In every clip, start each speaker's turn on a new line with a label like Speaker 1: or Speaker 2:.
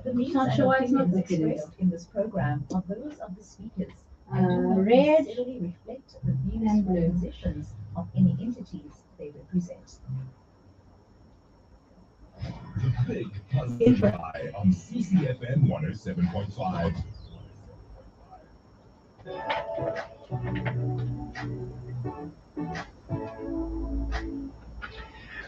Speaker 1: The views and opinions expressed in this program are those of the speakers and do not
Speaker 2: Red
Speaker 1: necessarily reflect the views
Speaker 2: and
Speaker 1: or
Speaker 2: blue.
Speaker 1: positions of any entities they represent.
Speaker 3: The Big Positive Drive on CCFM 107.5.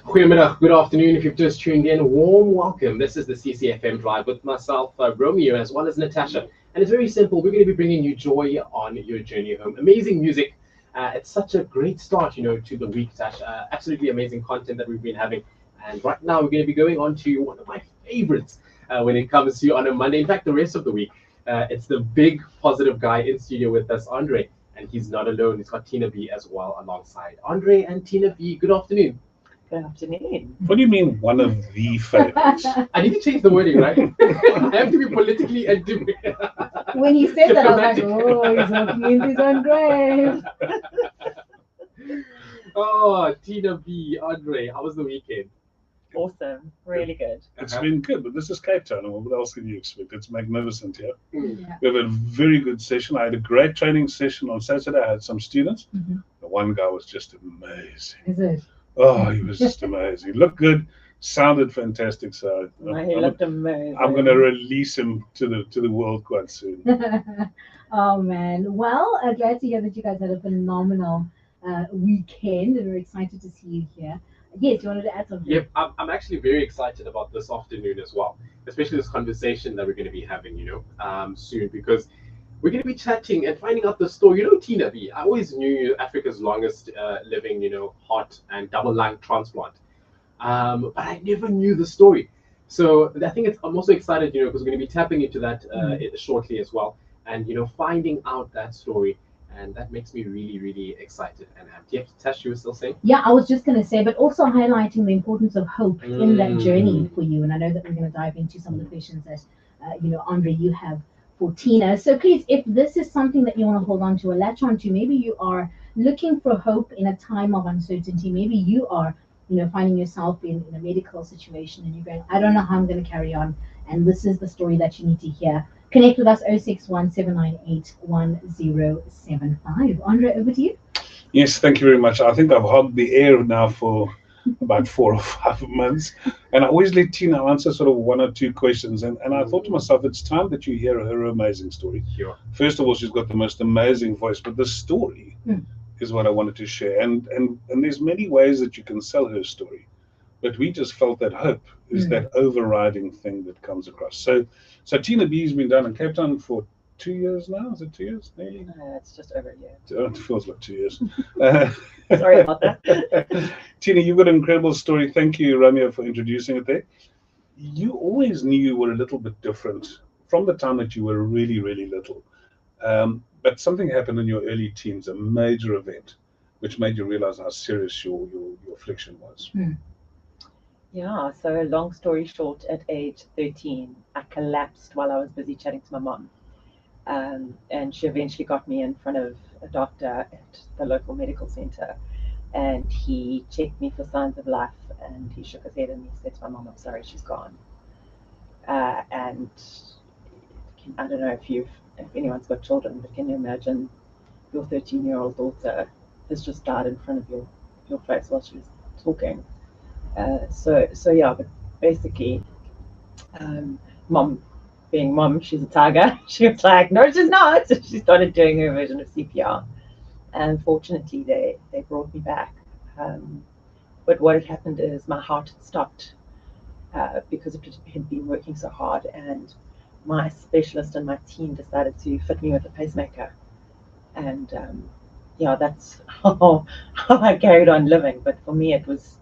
Speaker 4: Goedemiddag, good afternoon. If you've just tuned in, warm welcome. This is the CCFM Drive with myself, Romeo, as well as Natasha. And it's very simple. We're going to be bringing you joy on your journey home. Amazing music. It's such a great start, to the week, Tash. Absolutely amazing content that we've been having. And right now, we're going to be going on to one of my favorites when it comes to on a Monday. In fact, the rest of the week, it's the big positive guy in studio with us, Andre. And he's not alone. He's got Tina B as well alongside. Andre and Tina B, good afternoon.
Speaker 5: Good afternoon.
Speaker 6: What do you mean, one of the favorites?
Speaker 4: I need to change the wording, right? I have to be politically and
Speaker 2: When he said that, I was like, oh, he's walking into his own grave.
Speaker 4: Oh, Tina B, Andre, how was the weekend?
Speaker 5: Awesome. Really good.
Speaker 6: It's been good, but this is Cape Town. And what else can you expect? It's magnificent here.
Speaker 2: Yeah.
Speaker 6: We have a very good session. I had a great training session on Saturday. I had some students.
Speaker 2: Mhm.
Speaker 6: The one guy was just amazing.
Speaker 2: Is it?
Speaker 6: Oh, he was just amazing. He looked good, sounded fantastic. So
Speaker 5: He looked amazing.
Speaker 6: I'm going to release him to the world quite soon.
Speaker 2: Oh man. Well, glad to hear that you guys had a phenomenal weekend, and we're excited to see you here. Yes, you wanted to add something?
Speaker 4: Yep, I'm actually very excited about this afternoon as well, especially this conversation that we're going to be having, soon, because we're going to be chatting and finding out the story. Tina B, I always knew you're Africa's longest living, heart and double lung transplant. But I never knew the story. So I think I'm also excited, because we're going to be tapping into that shortly as well. And, finding out that story. And that makes me really, really excited and amped. Yep, Tash, you were still saying?
Speaker 2: Yeah, I was just going to say, but also highlighting the importance of hope in that journey for you. And I know that we're going to dive into some of the questions that, Andre, you have for Tina. So please, if this is something that you want to hold on to or latch on to, maybe you are looking for hope in a time of uncertainty. Maybe you are, finding yourself in a medical situation and you're going, I don't know how I'm going to carry on. And this is the story that you need to hear. Connect with us 061 798 1075. Andre, over to you.
Speaker 6: Yes, thank you very much. I think I've hogged the air now for about 4 or 5 months. And I always let Tina answer sort of 1 or 2 questions. And I thought to myself, it's time that you hear her amazing story.
Speaker 4: Sure.
Speaker 6: First of all, she's got the most amazing voice, but the story is what I wanted to share. And there's many ways that you can sell her story. But we just felt that hope is that overriding thing that comes across. So Tina B has been down in Cape Town for 2 years now. Is it 2 years? Maybe?
Speaker 5: It's just over a year.
Speaker 6: It feels like 2 years.
Speaker 5: Sorry about that.
Speaker 6: Tina, you've got an incredible story. Thank you, Romeo, for introducing it there. You always knew you were a little bit different from the time that you were really, really little. But something happened in your early teens, a major event, which made you realize how serious your affliction was.
Speaker 5: Yeah, so long story short, at age 13, I collapsed while I was busy chatting to my mom. And she eventually got me in front of a doctor at the local medical center. And he checked me for signs of life, and he shook his head and he said to my mom, I'm sorry, she's gone. And I don't know if anyone's got children, but can you imagine your 13-year-old daughter has just died in front of your face while she was talking? So yeah, but basically, mom, being mom, she's a tiger. She was like, no, she's not. So she started doing her version of CPR. And fortunately, they brought me back. But what had happened is my heart had stopped because it had been working so hard. And my specialist and my team decided to fit me with a pacemaker. And yeah, that's how I carried on living. But for me, it was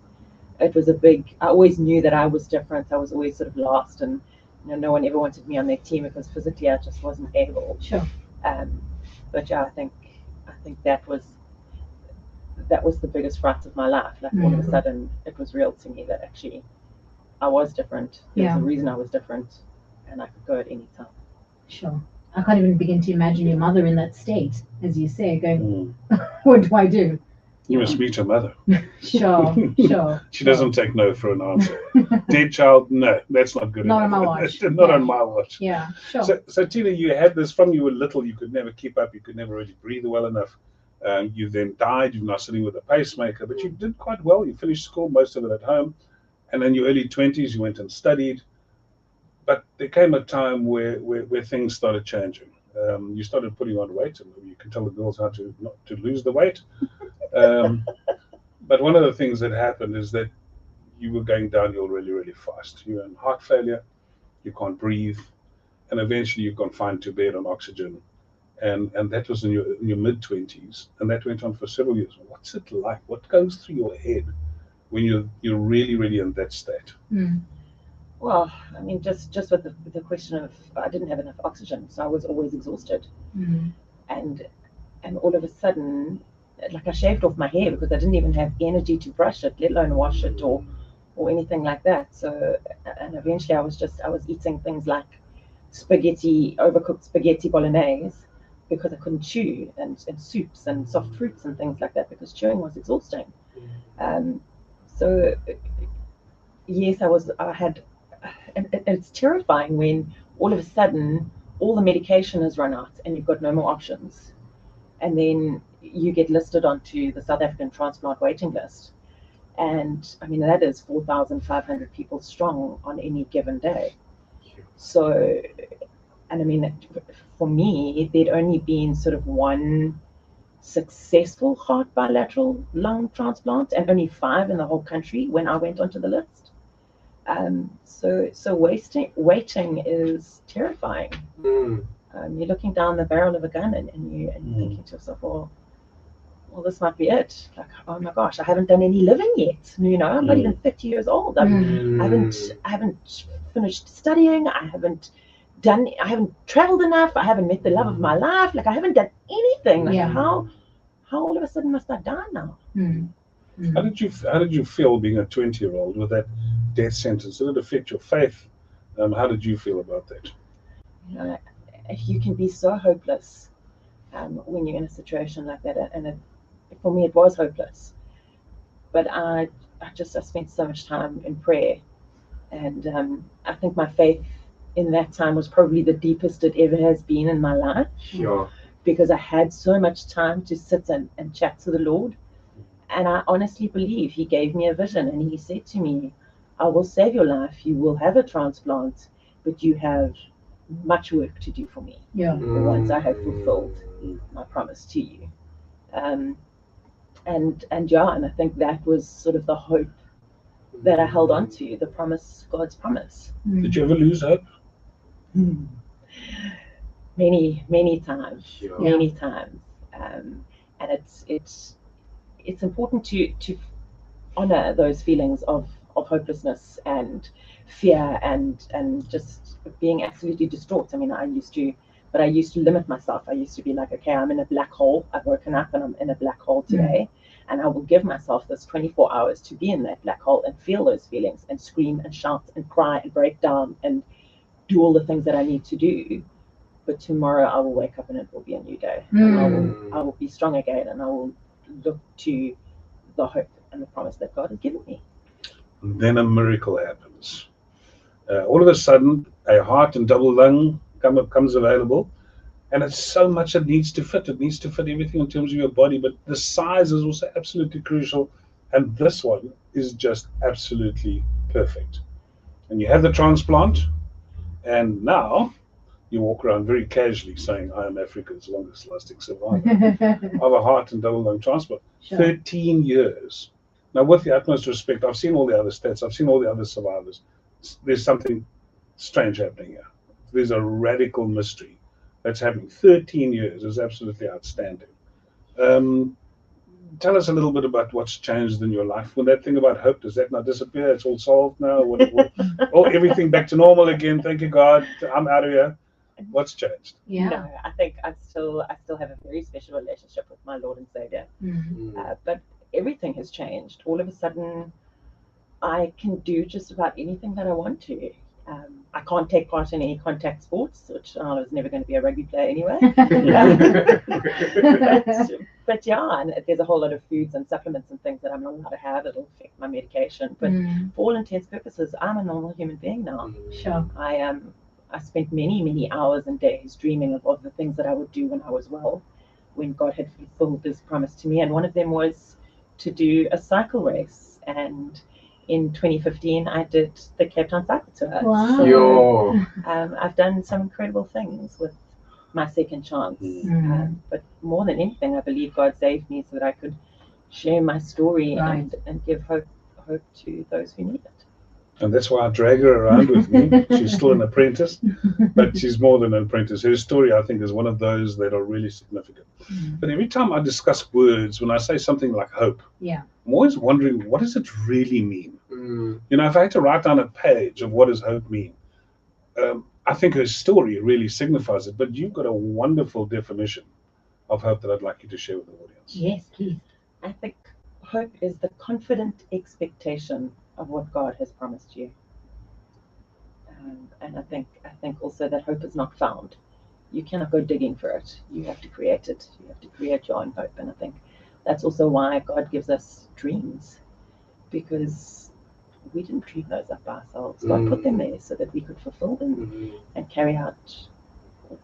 Speaker 5: a big, I always knew that I was different. I was always sort of lost, and no one ever wanted me on their team because physically I just wasn't able.
Speaker 2: Sure.
Speaker 5: But yeah, I think that was the biggest fright of my life. Like all of a sudden it was real to me that actually I was different. There was a reason I was different, and I could go at any time.
Speaker 2: Sure. I can't even begin to imagine your mother in that state, as you say, going, what do I do?
Speaker 6: You must meet her mother.
Speaker 2: Sure.
Speaker 6: She doesn't take no for an answer. Dead child, no, that's not good
Speaker 2: Not on
Speaker 6: enough.
Speaker 2: my watch.
Speaker 6: Not
Speaker 2: Yeah.
Speaker 6: on my watch.
Speaker 2: Yeah, sure.
Speaker 6: So Tina, you had this from you were little. You could never keep up. You could never really breathe well enough. You then died. You're now sitting with a pacemaker, but you did quite well. You finished school, most of it at home, and in your early 20s, you went and studied. But there came a time where things started changing. You started putting on weight, and you can tell the girls how to not to lose the weight. Um, but one of the things that happened is that you were going downhill really, really fast. You were in heart failure. You can't breathe, and eventually you're confined to bed on oxygen. And that was in your mid-20s, and that went on for several years. What's it like? What goes through your head when you're really, really in that state?
Speaker 2: Mm.
Speaker 5: Well, I mean, just with the question of I didn't have enough oxygen, so I was always exhausted,
Speaker 2: Mm.
Speaker 5: and all of a sudden, like I shaved off my hair because I didn't even have energy to brush it, let alone wash it or anything like that. So, and eventually I was eating things like overcooked spaghetti bolognese because I couldn't chew, and soups and soft fruits and things like that because chewing was exhausting. So yes, I had, and it's terrifying when all of a sudden all the medication has run out and you've got no more options, and then you get listed onto the South African transplant waiting list, and I mean that is 4,500 people strong on any given day. So, and I mean, for me, there'd only been sort of one successful heart bilateral lung transplant and only 5 in the whole country when I went onto the list. So waiting is terrifying. You're looking down the barrel of a gun and you're thinking to yourself, well, this might be it. Like, oh my gosh, I haven't done any living yet. You know, I'm not even 30 years old. I haven't finished studying. I haven't traveled enough. I haven't met the love of my life. Like, I haven't done anything. Like, how all of a sudden must I die now?
Speaker 2: Mm.
Speaker 6: How did you feel being a 20-year-old with that death sentence? Did it affect your faith? How did you feel about that?
Speaker 5: You know, you can be so hopeless when you're in a situation like that, and for me it was hopeless. But I spent so much time in prayer, and I think my faith in that time was probably the deepest it ever has been in my life.
Speaker 4: Sure.
Speaker 5: Because I had so much time to sit and chat to the Lord. And I honestly believe He gave me a vision, and He said to me, I will save your life. You will have a transplant, but you have much work to do for me.
Speaker 2: Yeah.
Speaker 5: Once I have fulfilled my promise to you. And I think that was sort of the hope that I held on to, the promise, God's promise.
Speaker 6: Did you ever lose hope?
Speaker 5: Many times.
Speaker 4: Sure.
Speaker 5: Many times. And it's important to honor those feelings of hopelessness and fear and just being absolutely distraught. I mean, I used to limit myself. I used to be like, okay, I'm in a black hole. I've woken up and I'm in a black hole today. And I will give myself this 24 hours to be in that black hole and feel those feelings and scream and shout and cry and break down and do all the things that I need to do. But tomorrow I will wake up and it will be a new day. And I will be strong again, and I will look to the hope and the promise that God has given me.
Speaker 6: And then a miracle happens. All of a sudden, a heart and double lung comes available, and it's so much it needs to fit. It needs to fit everything in terms of your body, but the size is also absolutely crucial, and this one is just absolutely perfect. And you have the transplant, and now you walk around very casually saying, I am Africa's longest lasting survivor of a heart and double lung transplant.
Speaker 2: Sure.
Speaker 6: 13 years. Now, with the utmost respect, I've seen all the other stats, I've seen all the other survivors. There's something strange happening here. There's a radical mystery that's happening. 13 years is absolutely outstanding. Tell us a little bit about what's changed in your life. When that thing about hope, does that not disappear? It's all solved now? Everything back to normal again. Thank you, God. I'm out of here. What's changed?
Speaker 2: Yeah.
Speaker 5: No, I think I still have a very special relationship with my Lord and Savior. But everything has changed. All of a sudden, I can do just about anything that I want to. I can't take part in any contact sports, which I was never going to be a rugby player anyway. but yeah, and there's a whole lot of foods and supplements and things that I'm not allowed to have. It'll affect my medication. But for all intents and purposes, I'm a normal human being now.
Speaker 2: Sure.
Speaker 5: I spent many hours and days dreaming of the things that I would do when I was well, when God had fulfilled His promise to me. And one of them was to do a cycle race. And in 2015, I did the Cape Town Cycle Tour.
Speaker 2: Wow.
Speaker 4: Yo.
Speaker 5: I've done some incredible things with my second chance. But more than anything, I believe God saved me so that I could share my story and give hope to those who need it.
Speaker 6: And that's why I drag her around with me. She's still an apprentice, but she's more than an apprentice. Her story, I think, is one of those that are really significant. But every time I discuss words, when I say something like hope, I'm always wondering, what does it really mean? You know, if I had to write down a page of what does hope mean, I think her story really signifies it. But you've got a wonderful definition of hope that I'd like you to share with the audience.
Speaker 2: Yes, please.
Speaker 5: I think hope is the confident expectation of what God has promised you. And I think also that hope is not found. You cannot go digging for it. You have to create it. You have to create your own hope. And I think that's also why God gives us dreams, because we didn't dream those up ourselves. God put them there so that we could fulfill them and carry out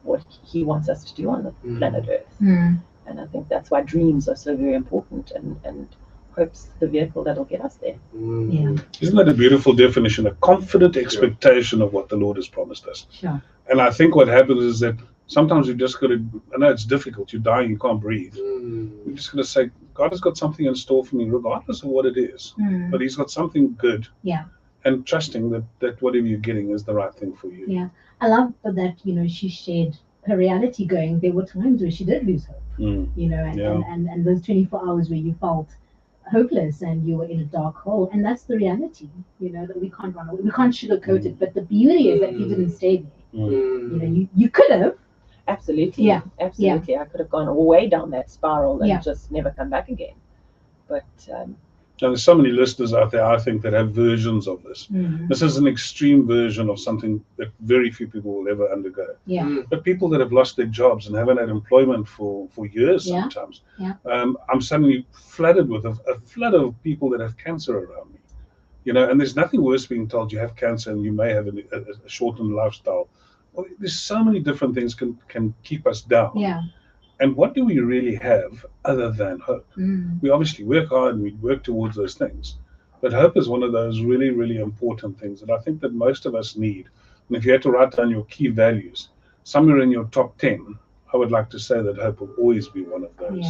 Speaker 5: what He wants us to do on the planet Earth. And I think that's why dreams are so very important, and hope's the vehicle that'll get us there.
Speaker 6: Isn't that a beautiful definition? A confident expectation of what the Lord has promised us.
Speaker 2: Sure.
Speaker 6: And I think what happens is that sometimes you've just got to, I know it's difficult, you're dying, you can't breathe. You're just going to say, God has got something in store for me, regardless of what it is. But He's got something good. And trusting that whatever you're getting is the right thing for you.
Speaker 2: I love that, you know, she shared her reality going. There were times where she did lose hope, you know, and those 24 hours where you felt hopeless and you were in a dark hole. And that's the reality, you know, that we can't run away. We can't sugarcoat it. But the beauty is that you didn't stay there. You know, you could have.
Speaker 5: Absolutely. Absolutely. I could have gone way down that spiral and just never come back again. But
Speaker 6: now, there's so many listeners out there, I think, that have versions of this. This is an extreme version of something that very few people will ever undergo. But people that have lost their jobs and haven't had employment for years sometimes. I'm suddenly flooded with a flood of people that have cancer around me. You know, and there's nothing worse being told you have cancer and you may have a shortened lifestyle. Well, there's so many different things can keep us down. And what do we really have other than hope? We obviously work hard and we work towards those things. But hope is one of those really, really important things that I think that most of us need. And if you had to write down your key values, somewhere in your top 10, I would like to say that hope will always be one of those.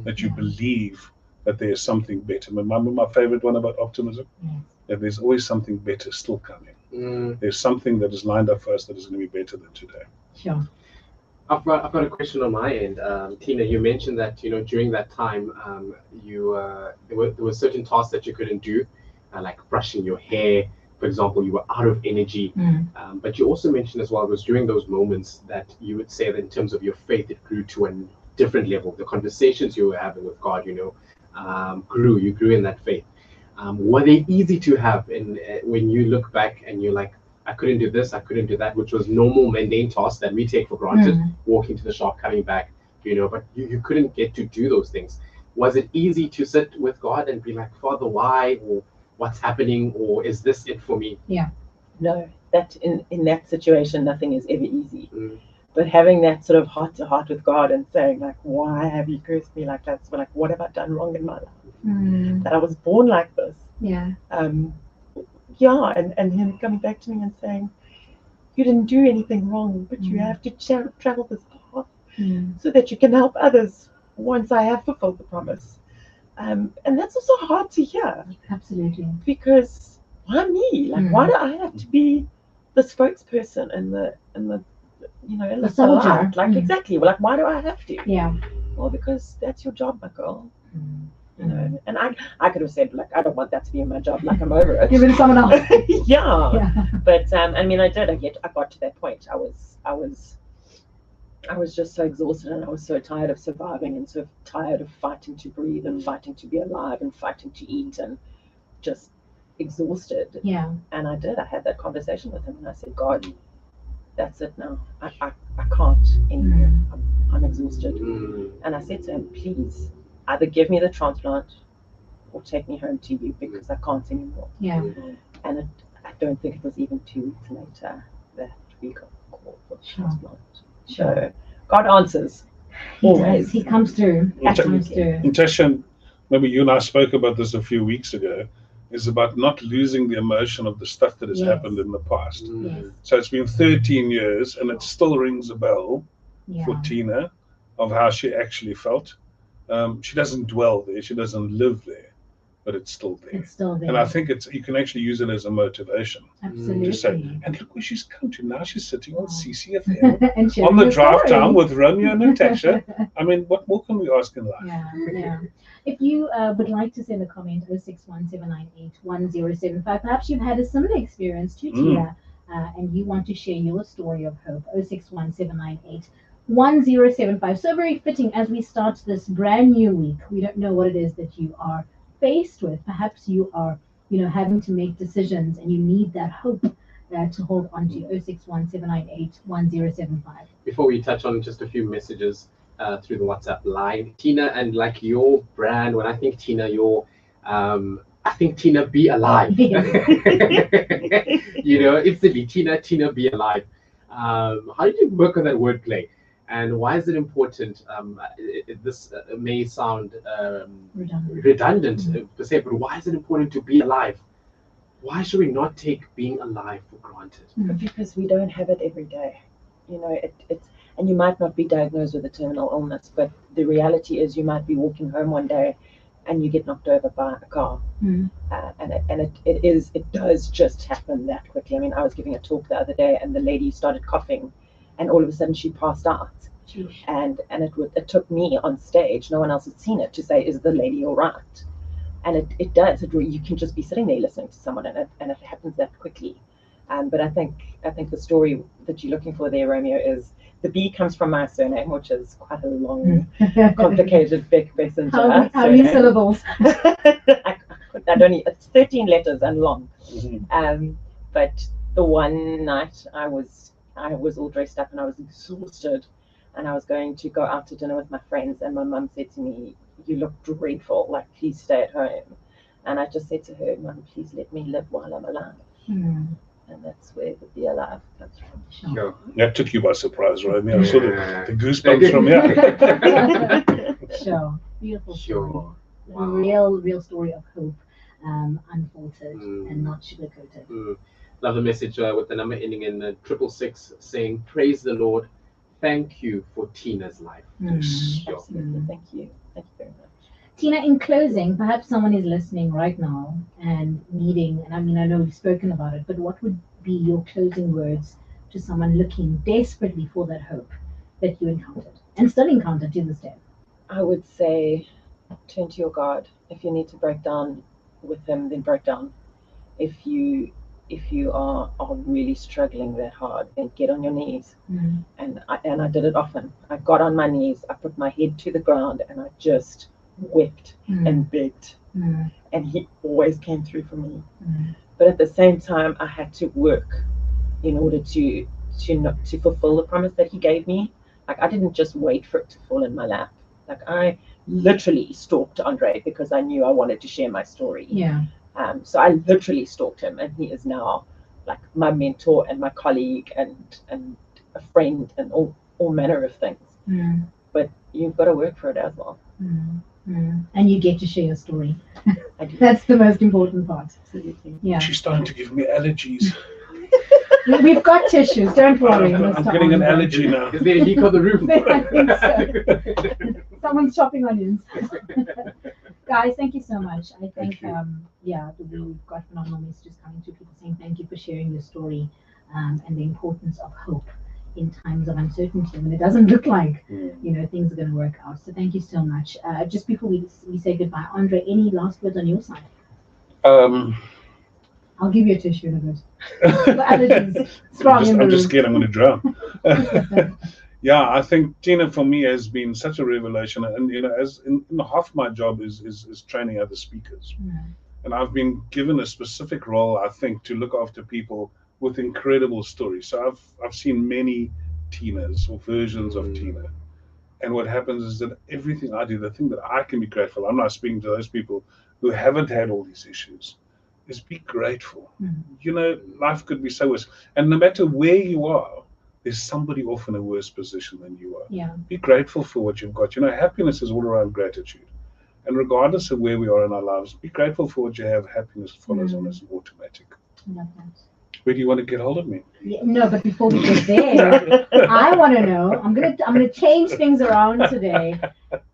Speaker 6: That you believe that there's something better. Remember my favorite one about optimism? That there's always something better still coming. There's something that is lined up for us that is going to be better than today.
Speaker 2: Sure.
Speaker 4: I've got a question on my end. Tina, you mentioned that, you know, during that time, there were certain tasks that you couldn't do, like brushing your hair, for example. You were out of energy. But you also mentioned as well, it was during those moments that you would say that in terms of your faith, it grew to a different level. The conversations you were having with God, you know, you grew in that faith. Were they easy to have when you look back and you're like, I couldn't do this, I couldn't do that, which was normal mundane tasks that we take for granted, walking to the shop, coming back, you know, but you couldn't get to do those things. Was it easy to sit with God and be like, Father, why, or what's happening, or is this it for me?
Speaker 5: No, that in that situation, nothing is ever easy. But having that sort of heart to heart with God and saying, like, why have you cursed me like that? So, like, what have I done wrong in my life? That I was born like this. And him coming back to me and saying, you didn't do anything wrong, but you have to travel this path so that you can help others once I have fulfilled the promise. And that's also hard to hear.
Speaker 2: Absolutely.
Speaker 5: Because why me? Like, why do I have to be the spokesperson and the you know, in the
Speaker 2: soldier?
Speaker 5: Like, exactly. Like, why do I have to? Well, because that's your job, my girl. You know, and I could have said, like, I don't want that to be my job, like, I'm over it.
Speaker 2: Give it to someone else.
Speaker 5: But I mean, I got to that point. I was just so exhausted, and I was so tired of surviving, and so tired of fighting to breathe and fighting to be alive and fighting to eat, and just exhausted.
Speaker 2: Yeah.
Speaker 5: And I did. I had that conversation with him, and I said, God, that's it now. I can't anymore. I'm exhausted. And I said to him, please, either give me the transplant or take me home to you because I can't anymore.
Speaker 2: Yeah.
Speaker 5: And I don't think it was even 2 weeks later that we got a call for the transplant. So God answers. Always.
Speaker 2: He comes through. He comes through.
Speaker 6: Natasha, maybe you and I spoke about this a few weeks ago, is about not losing the emotion of the stuff that has happened in the past.
Speaker 2: Yes.
Speaker 6: So it's been 13 years and it still rings a bell for Tina of how she actually felt. She doesn't dwell there, she doesn't live there, but it's still there.
Speaker 2: It's still there.
Speaker 6: And I think you can actually use it as a motivation.
Speaker 2: Absolutely.
Speaker 6: To say, and look where she's come to. Now she's sitting on CCFM
Speaker 2: and
Speaker 6: on the drive time with Romeo and Natasha. I mean, what more can we ask in life?
Speaker 2: Yeah. If you would like to send a comment, 0617981075, perhaps you've had a similar experience to Tina, and you want to share your story of hope, 0617981075. So very fitting as we start this brand new week. We don't know what it is that you are faced with. Perhaps you are, having to make decisions and you need that hope to hold on to. 0617981075.
Speaker 4: Before we touch on just a few messages through the WhatsApp line, Tina, and like your brand, when I think Tina, I think Tina be alive. Instantly, Tina be alive. How did you work on that wordplay? And why is it important? This may sound redundant per se, but why is it important to be alive? Why should we not take being alive for granted?
Speaker 5: Because we don't have it every day. And you might not be diagnosed with a terminal illness, but the reality is you might be walking home one day and you get knocked over by a car. And it does just happen that quickly. I mean, I was giving a talk the other day and the lady started coughing and all of a sudden she passed out. And it took me on stage, no one else had seen it, to say, is the lady all right? And it does. You can just be sitting there listening to someone and it happens that quickly. But I think the story that you're looking for there, Romeo, is the B comes from my surname, which is quite a long, complicated Beck Messenger.
Speaker 2: How many syllables?
Speaker 5: It's 13 letters and long. But the one night I was all dressed up and I was exhausted, and I was going to go out to dinner with my friends, and my mum said to me, "You look dreadful. Like, please stay at home." And I just said to her, "Mum, please let me live while I'm alive." And that's where the be alive comes from.
Speaker 4: Sure.
Speaker 6: That took you by surprise, right? I mean, I saw the goosebumps from here.
Speaker 2: Sure. Beautiful story.
Speaker 4: Sure.
Speaker 2: A real story of hope, unfiltered and not sugar-coated.
Speaker 4: Love the message with the number ending in 666 saying, "Praise the Lord. Thank you for Tina's life." Sure.
Speaker 5: Absolutely. Thank you. Thank you very much.
Speaker 2: Tina, in closing, perhaps someone is listening right now and needing, and I mean, I know we've spoken about it, but what would be your closing words to someone looking desperately for that hope that you encountered and still encounter to this day?
Speaker 5: I would say turn to your God. If you need to break down with him, then break down. If you are really struggling that hard, then get on your knees. And I did it often. I got on my knees, I put my head to the ground, and I just wept and begged. And he always came through for me. But at the same time, I had to work in order to fulfill the promise that he gave me. Like, I didn't just wait for it to fall in my lap. Like, I literally stalked Andre because I knew I wanted to share my story. So I literally stalked him, and he is now like my mentor and my colleague and a friend and all manner of things. But you've got to work for it as well.
Speaker 2: And you get to share your story.
Speaker 5: I do.
Speaker 2: That's the most important part.
Speaker 5: Absolutely.
Speaker 2: Yeah.
Speaker 6: She's starting to give me allergies.
Speaker 2: We've got tissues, don't worry.
Speaker 6: I'm getting an allergy now.
Speaker 4: Is there a leak on the roof?
Speaker 2: I think so. Someone's chopping onions. Guys, thank you so much. I think, we've got phenomenal messages coming through, people saying thank you for sharing your story and the importance of hope in times of uncertainty when it doesn't look like things are going to work out. So thank you so much. Just before we say goodbye, Andre, any last words on your side? I'll give you a tissue in a bit. The allergies strong in the
Speaker 6: I'm just
Speaker 2: room.
Speaker 6: scared I'm going to drown. Yeah, I think Tina for me has been such a revelation, and as in half my job is training other speakers. And I've been given a specific role, I think, to look after people with incredible stories. So I've seen many Tinas or versions of Tina. And what happens is that everything I do, the thing that I can be grateful, I'm not speaking to those people who haven't had all these issues, is be grateful. You know, life could be so worse. And no matter where you are, there's somebody off in a worse position than you are.
Speaker 2: Yeah.
Speaker 6: Be grateful for what you've got. You know, happiness is all around gratitude. And regardless of where we are in our lives, be grateful for what you have. Happiness follows on as an automatic.
Speaker 2: I love that.
Speaker 6: Where do you want to get hold of me?
Speaker 2: Yeah, no, but before we get there, I want to know. I'm gonna change things around today.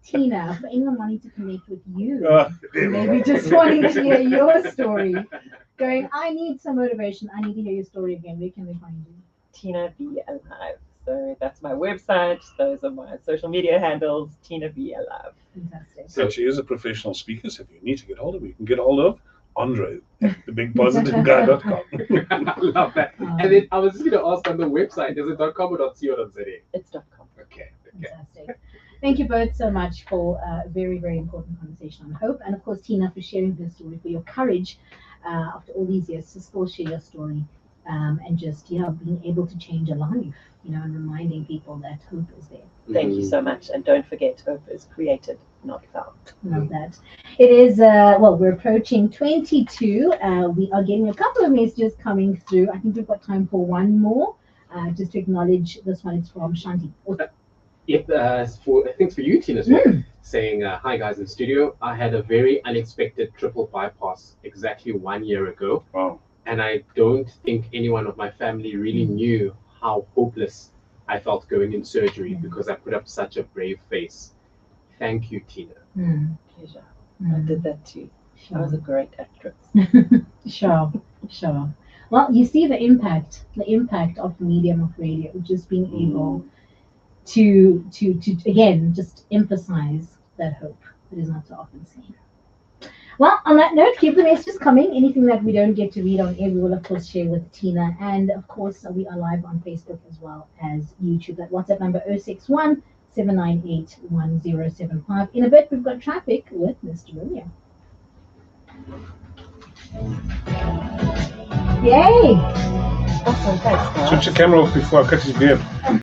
Speaker 2: Tina, for anyone wanting to connect with you, maybe just wanting to hear your story, going, I need some motivation. I need to hear your story again. Where can they find you?
Speaker 5: Tina Be Alive. So that's my website. Those are my social media handles. Tina Be Alive.
Speaker 2: Fantastic.
Speaker 6: So she is a professional speaker, so if you need to get hold of me, you can get hold of Andre at thebigpositiveguy.com.
Speaker 4: I love that. And then I was just going to ask on the website, is it .com or .co.za?
Speaker 5: It's .com.
Speaker 4: Okay.
Speaker 2: Fantastic. Thank you both so much for a very, very important conversation on hope. And of course, Tina, for sharing this story, for your courage after all these years to still share your story and just, being able to change a life, and reminding people that hope is there.
Speaker 5: Thank you so much. And don't forget, hope is created, not found.
Speaker 2: Love that. It is, we're approaching 22. We are getting a couple of messages coming through. I think we've got time for one more. Just to acknowledge this one, it's from Shanti.
Speaker 4: I think it's for you, Tina, as well, saying, hi guys in studio. I had a very unexpected triple bypass exactly 1 year ago.
Speaker 6: Wow.
Speaker 4: And I don't think anyone of my family really knew how hopeless I felt going in surgery because I put up such a brave face. Thank you, Tina.
Speaker 5: Pleasure. I did that too. I was a great actress.
Speaker 2: Sure. Well, you see the impact of the medium of radio, just being able to again just emphasize that hope that is not so often seen. Well, on that note, keep the messages coming. Anything that we don't get to read on air, we will of course share with Tina. And of course, we are live on Facebook as well as YouTube. That WhatsApp number 061 798 1075. In a bit, we've got traffic with Mr. Romeo. Yay!
Speaker 5: Awesome, thanks, guys.
Speaker 6: Switch the camera off before I cut his beard.